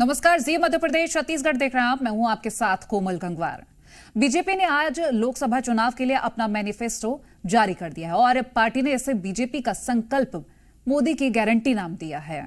नमस्कार, जी मध्य प्रदेश छत्तीसगढ़ देख रहे हैं आप। मैं हूं आपके साथ कोमल गंगवार। बीजेपी ने आज लोकसभा चुनाव के लिए अपना मैनिफेस्टो जारी कर दिया है और पार्टी ने इसे बीजेपी का संकल्प मोदी की गारंटी नाम दिया है,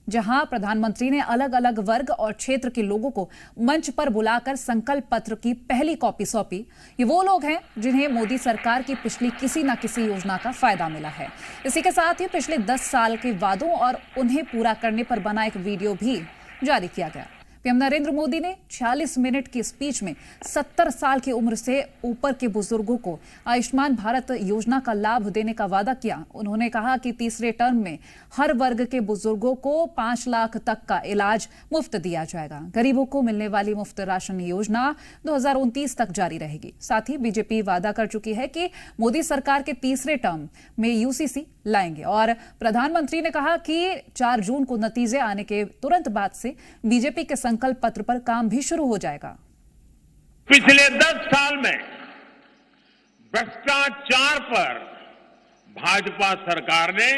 जहां प्रधानमंत्री ने अलग अलग वर्ग और क्षेत्र के लोगों को मंच पर बुलाकर संकल्प पत्र की पहली कॉपी सौंपी। ये वो लोग हैं जिन्हें मोदी सरकार की पिछली किसी न किसी योजना का फायदा मिला है। इसी के साथ ही पिछले 10 साल के वादों और उन्हें पूरा करने पर बना एक वीडियो भी जारी किया गया। पीएम नरेंद्र मोदी ने 46 मिनट की स्पीच में 70 साल की उम्र से ऊपर के बुजुर्गों को आयुष्मान भारत योजना का लाभ देने का वादा किया। उन्होंने कहा कि तीसरे टर्म में हर वर्ग के बुजुर्गों को 5 लाख तक का इलाज मुफ्त दिया जाएगा। गरीबों को मिलने वाली मुफ्त राशन योजना 2029 तक जारी रहेगी। साथ ही बीजेपी वादा कर चुकी है कि मोदी सरकार के तीसरे टर्म में यूसीसी लाएंगे और प्रधानमंत्री ने कहा कि 4 जून को नतीजे आने के तुरंत बाद से बीजेपी के संकल्प पत्र पर काम भी शुरू हो जाएगा। पिछले 10 साल में भ्रष्टाचार पर भाजपा सरकार ने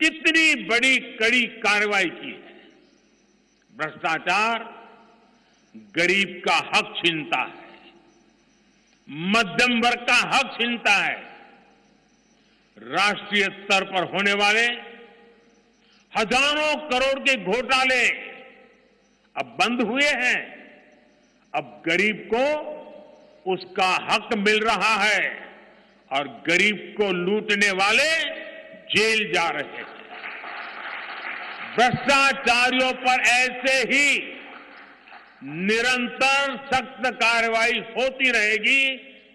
कितनी बड़ी कड़ी कार्रवाई की है। भ्रष्टाचार गरीब का हक छीनता है, मध्यम वर्ग का हक छीनता है। राष्ट्रीय स्तर पर होने वाले हजारों करोड़ के घोटाले अब बंद हुए हैं। अब गरीब को उसका हक मिल रहा है और गरीब को लूटने वाले जेल जा रहे हैं। भ्रष्टाचारियों पर ऐसे ही निरंतर सख्त कार्रवाई होती रहेगी,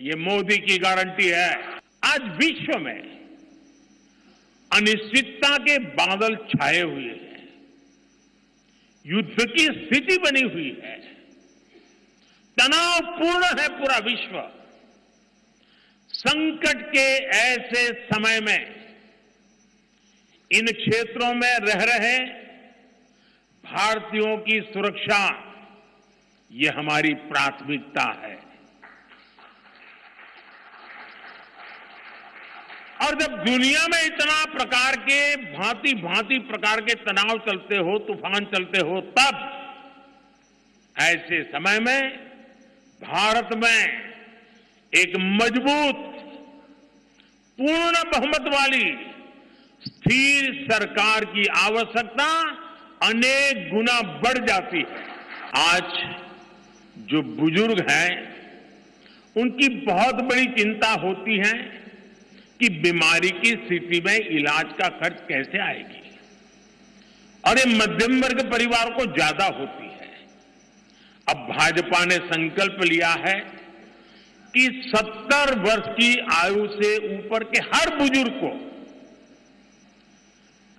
ये मोदी की गारंटी है। आज विश्व में अनिश्चितता के बादल छाए हुए हैं, युद्ध की स्थिति बनी हुई है, तनावपूर्ण है पूरा विश्व। संकट के ऐसे समय में इन क्षेत्रों में रह रहे भारतीयों की सुरक्षा ये हमारी प्राथमिकता है। और जब दुनिया में इतना प्रकार के भांति भांति प्रकार के तनाव चलते हो, तूफान चलते हो, तब ऐसे समय में भारत में एक मजबूत पूर्ण बहुमत वाली स्थिर सरकार की आवश्यकता अनेक गुना बढ़ जाती है। आज जो बुजुर्ग हैं उनकी बहुत बड़ी चिंता होती है कि बीमारी की स्थिति में इलाज का खर्च कैसे आएगी, और ये मध्यम वर्ग परिवार को ज्यादा होती है। अब भाजपा ने संकल्प लिया है कि 70 वर्ष की आयु से ऊपर के हर बुजुर्ग को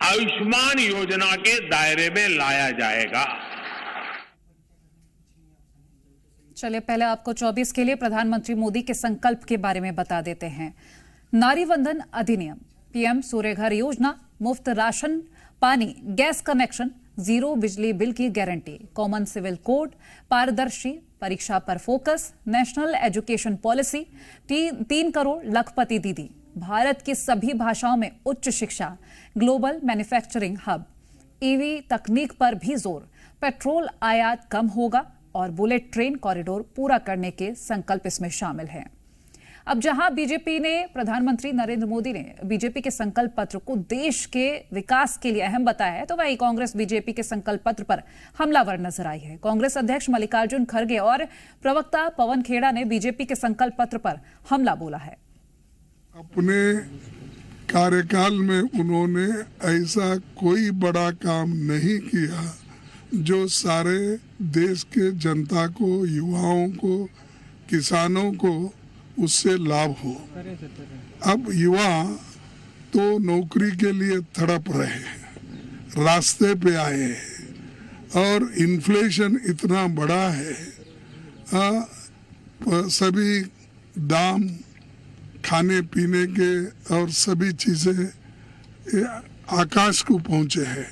आयुष्मान योजना के दायरे में लाया जाएगा। चलिए पहले आपको 24 के लिए प्रधानमंत्री मोदी के संकल्प के बारे में बता देते हैं। नारी वंदन अधिनियम, पीएम सूर्य घर योजना, मुफ्त राशन पानी गैस कनेक्शन, जीरो बिजली बिल की गारंटी, कॉमन सिविल कोड, पारदर्शी परीक्षा पर focus, national education policy, 3 crore लखपति दीदी, भारत की सभी भाषाओं में उच्च शिक्षा, ग्लोबल मैन्युफैक्चरिंग हब, ईवी तकनीक पर भी जोर, पेट्रोल आयात कम होगा और बुलेट ट्रेन कॉरिडोर पूरा करने के संकल्प इसमें शामिल हैं। अब जहां बीजेपी ने, प्रधानमंत्री नरेंद्र मोदी ने बीजेपी के संकल्प पत्र को देश के विकास के लिए अहम बताया है, तो वही कांग्रेस बीजेपी के संकल्प पत्र पर हमलावर नजर आई है। कांग्रेस अध्यक्ष मल्लिकार्जुन खड़गे और प्रवक्ता पवन खेड़ा ने बीजेपी के संकल्प पत्र पर हमला बोला है। अपने कार्यकाल में उन्होंने ऐसा कोई बड़ा काम नहीं किया जो सारे देश के जनता को, युवाओं को, किसानों को उससे लाभ हो। अब युवा तो नौकरी के लिए तड़प रहे हैं, रास्ते पे आए हैं और इन्फ्लेशन इतना बड़ा है, सभी दाम खाने पीने के और सभी चीजें आकाश को पहुंचे हैं,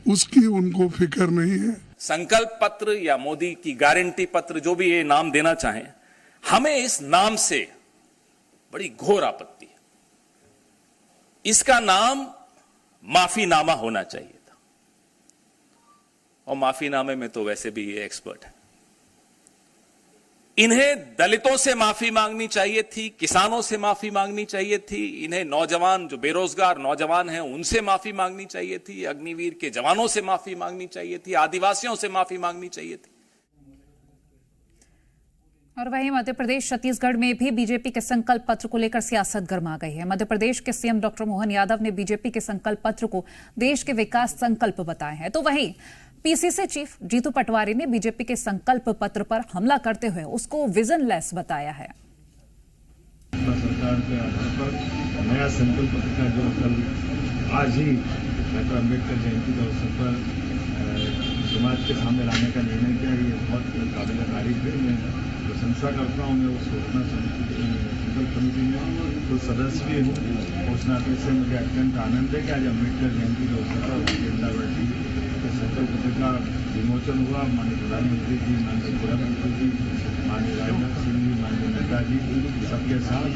उसकी उनको फिक्र नहीं है। संकल्प पत्र या मोदी की गारंटी पत्र, जो भी ये नाम देना चाहें, हमें इस नाम से बड़ी घोर आपत्ति है। इसका नाम माफीनामा होना चाहिए था। और माफीनामे में तो वैसे भी ये एक्सपर्ट है। इन्हें दलितों से माफी मांगनी चाहिए थी, किसानों से माफी मांगनी चाहिए थी, इन्हें नौजवान जो बेरोजगार नौजवान हैं उनसे माफी मांगनी चाहिए थी, अग्निवीर के जवानों से माफी मांगनी चाहिए थी, आदिवासियों से माफी मांगनी चाहिए थी। और वहीं मध्य प्रदेश छत्तीसगढ़ में भी बीजेपी के संकल्प पत्र को लेकर सियासत गर्मा गई है। मध्य प्रदेश के सीएम डॉक्टर मोहन यादव ने बीजेपी के संकल्प पत्र को देश के विकास संकल्प बताए हैं, तो वहीं पीसीसी चीफ जीतू पटवारी ने बीजेपी के संकल्प पत्र पर हमला करते हुए उसको विजनलेस बताया है। सरकार के आधार पर नया संकल्प पत्र का जो कल आज ही डॉक्टर अम्बेडकर जयंती के अवसर पर समाज के सामने लाने का निर्णय किया, ये बहुत काबिल तारीफ है। मैं प्रशंसा करता हूँ। मैं उस सूचना संकल्प समिति में तो सदस्य भी हूँ। उस नाते से मुझे अत्यंत आनंद है कि आज अम्बेडकर जयंती के अवसर पर भारतीय जनता पार्टी के संकल्प पत्र का विमोचन हुआ। माननीय प्रधानमंत्री जी, माननीय गृहमंत्री जी, माननीय राजनाथ सिंह जी, माननीय नड्डा जी सबके साथ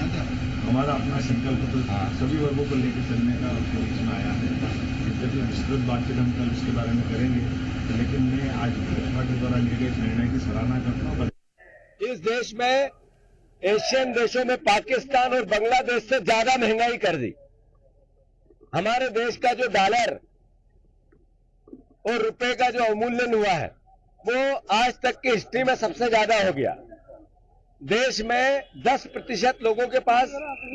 हमारा अपना संकल्प पत्र सभी वर्गों को लेकर चलने का बीच में आया है। जब विस्तृत बातचीत हम कल इसके बारे में करेंगे, लेकिन मैं आज भाजपा के द्वारा लिए गए निर्णय की सराहना करता हूँ। इस देश में एशियन देशों में पाकिस्तान और बांग्लादेश से ज्यादा महंगाई कर दी। हमारे देश का जो डॉलर और रुपए का जो अवमूल्यन हुआ है वो आज तक की हिस्ट्री में सबसे ज्यादा हो गया। देश में 10% लोगों के पास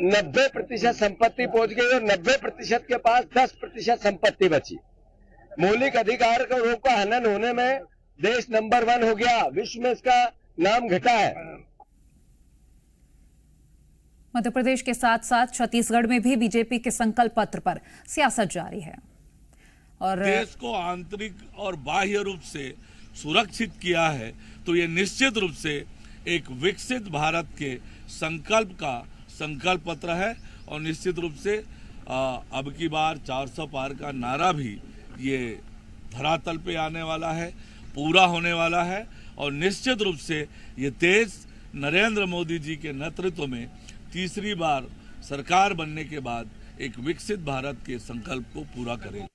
90% संपत्ति पहुंच गई और 90% के पास 10% संपत्ति बची। मौलिक अधिकार का हनन होने में देश नंबर 1 हो गया, विश्व में इसका नाम घटा है। मध्य प्रदेश के साथ साथ छत्तीसगढ़ में भी बीजेपी के संकल्प पत्र पर सियासत जारी है और देश को आंतरिक और बाह्य रूप से सुरक्षित किया है, तो ये निश्चित रूप से एक विकसित भारत के संकल्प का संकल्प पत्र है। और निश्चित रूप से अब की बार 400 पार का नारा भी ये धरातल पे आने वाला है, पूरा होने वाला है। और निश्चित रूप से ये देश नरेंद्र मोदी जी के नेतृत्व में तीसरी बार सरकार बनने के बाद एक विकसित भारत के संकल्प को पूरा करेगी।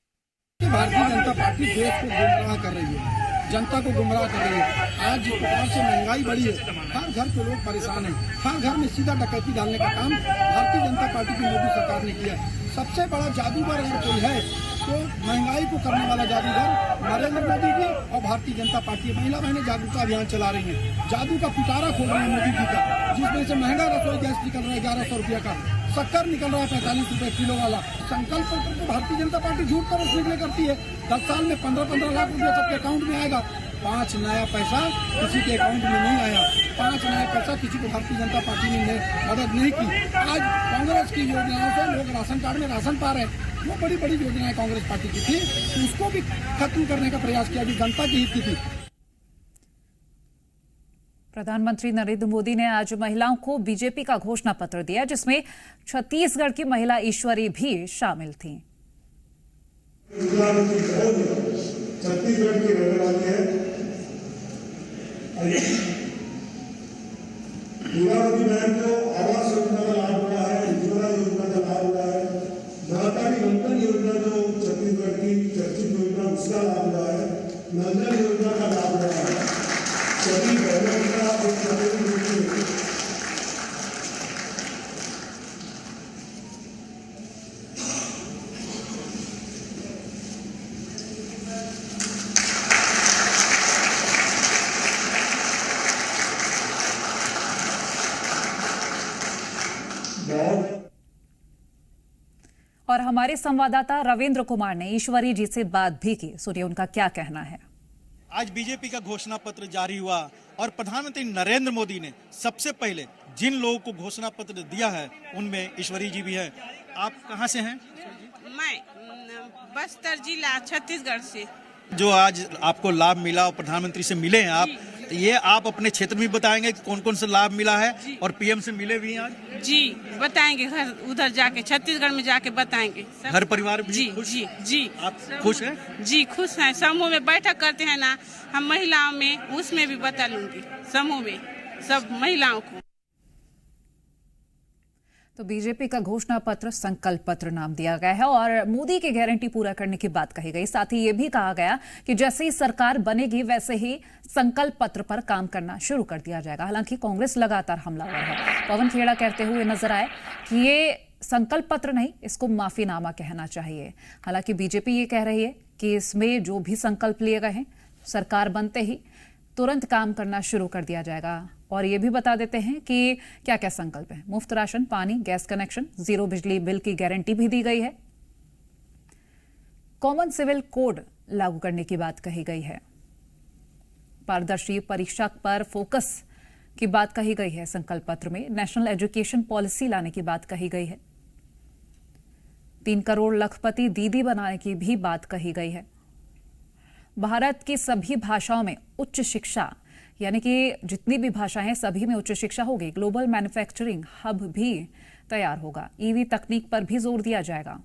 भारतीय जनता पार्टी देश को गुमराह कर रही है, जनता को गुमराह कर रही है। आज जिस प्रकार से महंगाई बढ़ी है, हर घर के लोग परेशान हैं। हर घर में सीधा डकैती डालने का काम भारतीय जनता पार्टी की मोदी सरकार ने किया है। सबसे बड़ा जादूगर अगर कोई है तो महंगाई को करने वाला जादूगर नरेंद्र मोदी जी और भारतीय जनता पार्टी। महिला बहनें जागरूकता अभियान चला रही हैं, जादू का पिटारा खोल रहे हैं मोदी जी का, जिसमें से महंगा रसोई गैस निकल रहा है 1100 रुपये का, शक्कर निकल रहा है 45 रुपये किलो वाला। संकल्प पत्र को भारतीय जनता पार्टी झूठ पर निकले करती है। 10 साल में 15-15 लाख रुपया सबके अकाउंट में आएगा। 5 नया पैसा किसी के अकाउंट में नहीं आया। 5 नया पैसा किसी को भारतीय जनता पार्टी ने मदद नहीं की। आज कांग्रेस की योजनाओं से लोग राशन कार्ड में राशन पा रहे हैं। वो बड़ी बड़ी योजनाएं कांग्रेस पार्टी की थी, उसको भी खत्म करने का प्रयास किया जो जनता की हित की थी। प्रधानमंत्री नरेंद्र मोदी ने आज महिलाओं को बीजेपी का घोषणा पत्र दिया, जिसमें छत्तीसगढ़ की महिला ईश्वरी भी शामिल थी। छत्तीसगढ़ की रहने वाली है। इंदिरावती बहन को आवास योजना का लाभ हुआ है, उज्ज्वला योजना का लाभ हुआ है, महतारी वंदन योजना जो छत्तीसगढ़ की चर्चित योजना उसका लाभ हुआ है, नंदन योजना का लाभ हुआ है। सभी बहनों का और हमारे संवाददाता रविंद्र कुमार ने ईश्वरी जी से बात भी की। सुनिए उनका क्या कहना है। आज बीजेपी का घोषणा पत्र जारी हुआ और प्रधानमंत्री नरेंद्र मोदी ने सबसे पहले जिन लोगों को घोषणा पत्र दिया है उनमें ईश्वरी जी भी है। आप कहां से हैं? मैं बस्तर जिला छत्तीसगढ़ से। जो आज आपको लाभ मिला और प्रधानमंत्री से मिले हैं आप, ये आप अपने क्षेत्र में बताएंगे कौन कौन सा लाभ मिला है और पीएम से मिले भी हैं आज? जी बताएंगे, घर उधर जाके छत्तीसगढ़ में जाके बताएंगे। घर परिवार भी जी खुश? जी जी आप खुश हैं? जी खुश हैं। समूह में बैठक करते हैं ना हम महिलाओं में, उसमें भी बता लूंगी समूह में सब महिलाओं को। तो बीजेपी का घोषणा पत्र संकल्प पत्र नाम दिया गया है और मोदी की गारंटी पूरा करने की बात कही गई। साथ ही ये भी कहा गया कि जैसे ही सरकार बनेगी वैसे ही संकल्प पत्र पर काम करना शुरू कर दिया जाएगा। हालांकि कांग्रेस लगातार हमलावर है। पवन खेड़ा कहते हुए नजर आए कि ये संकल्प पत्र नहीं, इसको माफीनामा कहना चाहिए। हालांकि बीजेपी ये कह रही है कि इसमें जो भी संकल्प लिए गए हैं सरकार बनते ही तुरंत काम करना शुरू कर दिया जाएगा। और ये भी बता देते हैं कि क्या क्या संकल्प है। मुफ्त राशन, पानी, गैस कनेक्शन, जीरो बिजली बिल की गारंटी भी दी गई है। कॉमन सिविल कोड लागू करने की बात कही गई है। पारदर्शी परीक्षा पर फोकस की बात कही गई है संकल्प पत्र में। नेशनल एजुकेशन पॉलिसी लाने की बात कही गई है। 3 करोड़ लखपति दीदी बनाने की भी बात कही गई है। भारत की सभी भाषाओं में उच्च शिक्षा, यानी कि जितनी भी भाषाएं हैं सभी में उच्च शिक्षा होगी। ग्लोबल मैन्युफैक्चरिंग हब भी तैयार होगा। ईवी तकनीक पर भी जोर दिया जाएगा।